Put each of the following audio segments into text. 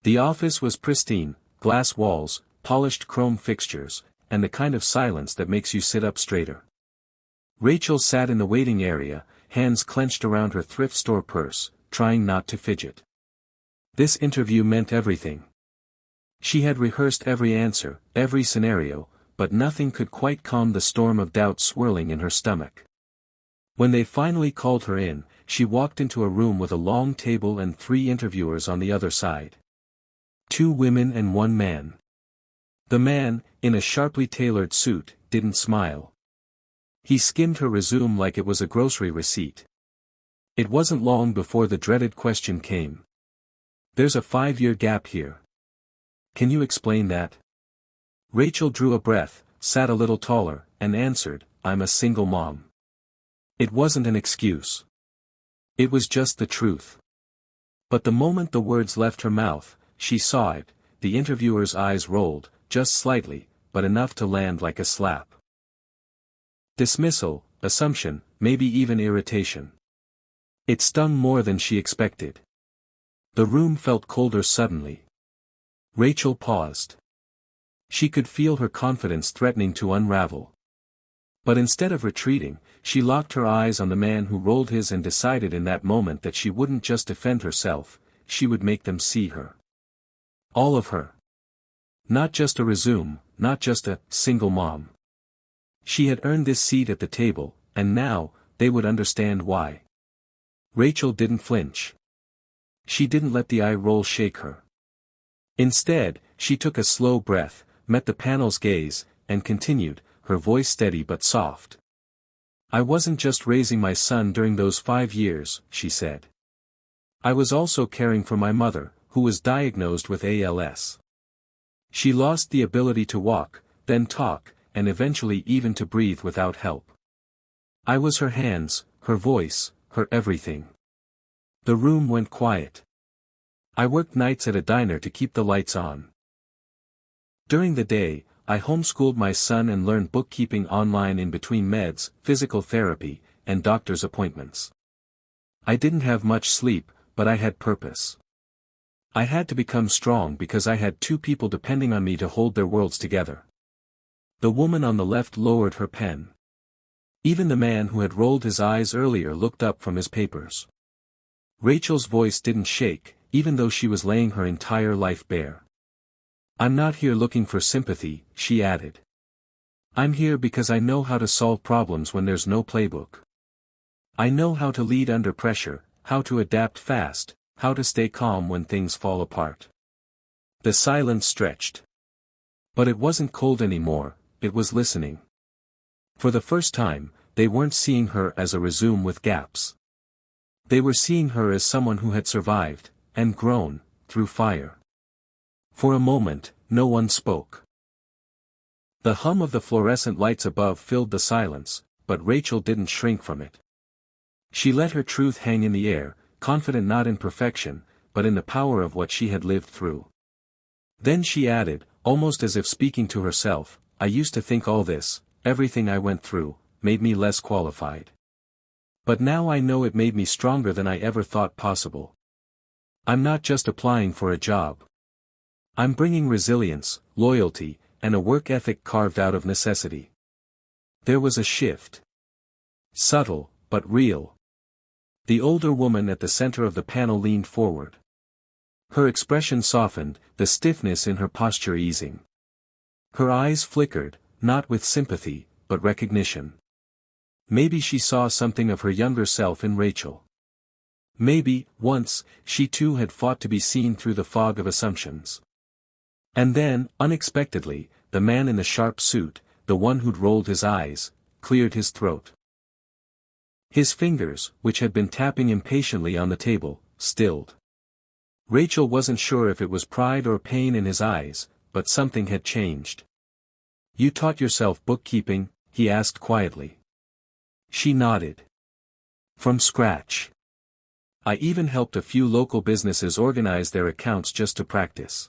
The office was pristine, glass walls, polished chrome fixtures, and the kind of silence that makes you sit up straighter. Rachel sat in the waiting area, hands clenched around her thrift store purse, trying not to fidget. This interview meant everything. She had rehearsed every answer, every scenario, but nothing could quite calm the storm of doubt swirling in her stomach. When they finally called her in, she walked into a room with a long table and 3 interviewers on the other side. 2 women and 1 man. The man, in a sharply tailored suit, didn't smile. He skimmed her resume like it was a grocery receipt. It wasn't long before the dreaded question came. "There's a 5-year gap here. Can you explain that?" Rachel drew a breath, sat a little taller, and answered, "I'm a single mom." It wasn't an excuse. It was just the truth. But the moment the words left her mouth, she saw it. The interviewer's eyes rolled, just slightly, but enough to land like a slap. Dismissal, assumption, maybe even irritation. It stung more than she expected. The room felt colder suddenly. Rachel paused. She could feel her confidence threatening to unravel. But instead of retreating, she locked her eyes on the man who rolled his and decided in that moment that she wouldn't just defend herself, she would make them see her. All of her. Not just a resume, not just a single mom. She had earned this seat at the table, and now, they would understand why. Rachel didn't flinch. She didn't let the eye roll shake her. Instead, she took a slow breath, met the panel's gaze, and continued, her voice steady but soft. "I wasn't just raising my son during those 5 years," she said. "I was also caring for my mother, who was diagnosed with ALS. She lost the ability to walk, then talk, and eventually even to breathe without help. I was her hands, her voice, her everything." The room went quiet. "I worked nights at a diner to keep the lights on. During the day, I homeschooled my son and learned bookkeeping online in between meds, physical therapy, and doctor's appointments. I didn't have much sleep, but I had purpose. I had to become strong because I had 2 people depending on me to hold their worlds together." The woman on the left lowered her pen. Even the man who had rolled his eyes earlier looked up from his papers. Rachel's voice didn't shake, even though she was laying her entire life bare. "I'm not here looking for sympathy," she added. "I'm here because I know how to solve problems when there's no playbook. I know how to lead under pressure, how to adapt fast, how to stay calm when things fall apart." The silence stretched. But it wasn't cold anymore, it was listening. For the first time, they weren't seeing her as a resume with gaps. They were seeing her as someone who had survived, and grown, through fire. For a moment, no one spoke. The hum of the fluorescent lights above filled the silence, but Rachel didn't shrink from it. She let her truth hang in the air, confident not in perfection, but in the power of what she had lived through. Then she added, almost as if speaking to herself, "I used to think all this, everything I went through, made me less qualified. But now I know it made me stronger than I ever thought possible. I'm not just applying for a job. I'm bringing resilience, loyalty, and a work ethic carved out of necessity." There was a shift. Subtle, but real. The older woman at the center of the panel leaned forward. Her expression softened, the stiffness in her posture easing. Her eyes flickered, not with sympathy, but recognition. Maybe she saw something of her younger self in Rachel. Maybe, once, she too had fought to be seen through the fog of assumptions. And then, unexpectedly, the man in the sharp suit, the one who'd rolled his eyes, cleared his throat. His fingers, which had been tapping impatiently on the table, stilled. Rachel wasn't sure if it was pride or pain in his eyes, but something had changed. "You taught yourself bookkeeping?" he asked quietly. She nodded. "From scratch. I even helped a few local businesses organize their accounts just to practice.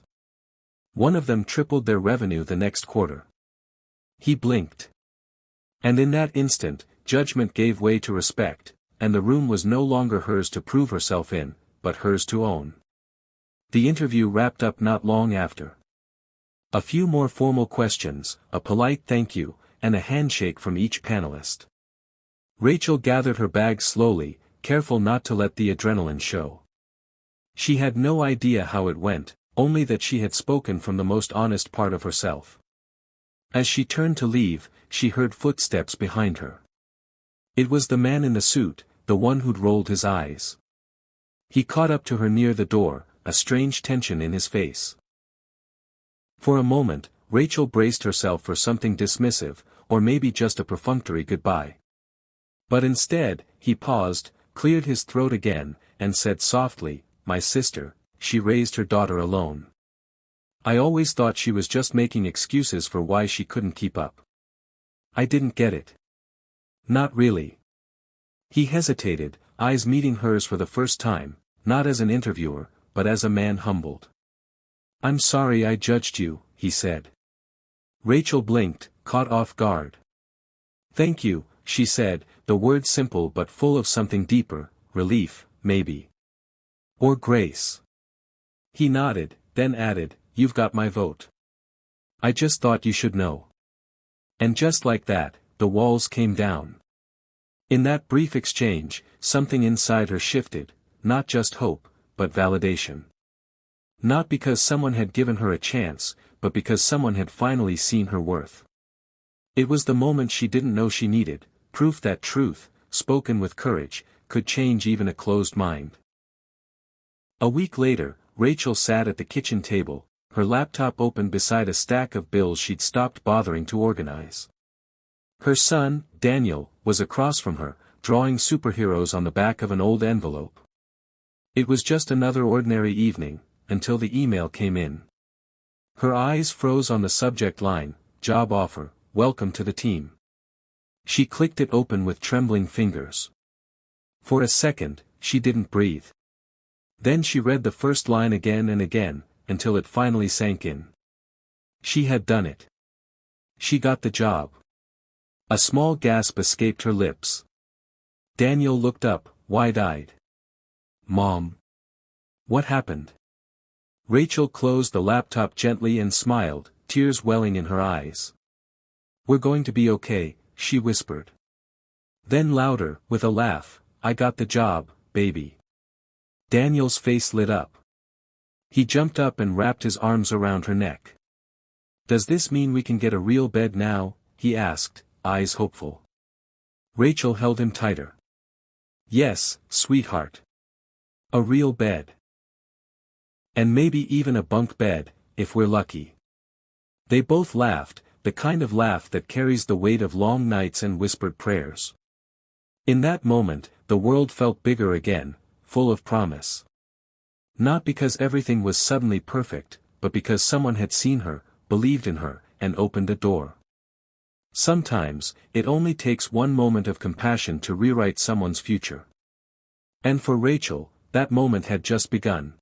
One of them tripled their revenue the next quarter." He blinked. And in that instant, judgment gave way to respect, and the room was no longer hers to prove herself in, but hers to own. The interview wrapped up not long after. A few more formal questions, a polite thank you, and a handshake from each panelist. Rachel gathered her bags slowly, careful not to let the adrenaline show. She had no idea how it went, only that she had spoken from the most honest part of herself. As she turned to leave, she heard footsteps behind her. It was the man in the suit, the one who'd rolled his eyes. He caught up to her near the door, a strange tension in his face. For a moment, Rachel braced herself for something dismissive, or maybe just a perfunctory goodbye. But instead, he paused, cleared his throat again, and said softly, "My sister." She raised her daughter alone. I always thought she was just making excuses for why she couldn't keep up. I didn't get it. Not really. He hesitated, eyes meeting hers for the first time, not as an interviewer, but as a man humbled. "I'm sorry I judged you," he said. Rachel blinked, caught off guard. "Thank you," she said, the word simple but full of something deeper, relief, maybe. Or grace. He nodded, then added, "You've got my vote. I just thought you should know." And just like that, the walls came down. In that brief exchange, something inside her shifted, not just hope, but validation. Not because someone had given her a chance, but because someone had finally seen her worth. It was the moment she didn't know she needed, proof that truth, spoken with courage, could change even a closed mind. A week later, Rachel sat at the kitchen table, her laptop open beside a stack of bills she'd stopped bothering to organize. Her son, Daniel, was across from her, drawing superheroes on the back of an old envelope. It was just another ordinary evening, until the email came in. Her eyes froze on the subject line, "Job offer, welcome to the team." She clicked it open with trembling fingers. For a second, she didn't breathe. Then she read the first line again and again, until it finally sank in. She had done it. She got the job. A small gasp escaped her lips. Daniel looked up, wide-eyed. "Mom. What happened?" Rachel closed the laptop gently and smiled, tears welling in her eyes. "We're going to be okay," she whispered. Then louder, with a laugh, "I got the job, baby." Daniel's face lit up. He jumped up and wrapped his arms around her neck. "Does this mean we can get a real bed now?" he asked, eyes hopeful. Rachel held him tighter. "Yes, sweetheart. A real bed. And maybe even a bunk bed, if we're lucky." They both laughed, the kind of laugh that carries the weight of long nights and whispered prayers. In that moment, the world felt bigger again, full of promise. Not because everything was suddenly perfect, but because someone had seen her, believed in her, and opened a door. Sometimes, it only takes one moment of compassion to rewrite someone's future. And for Rachel, that moment had just begun.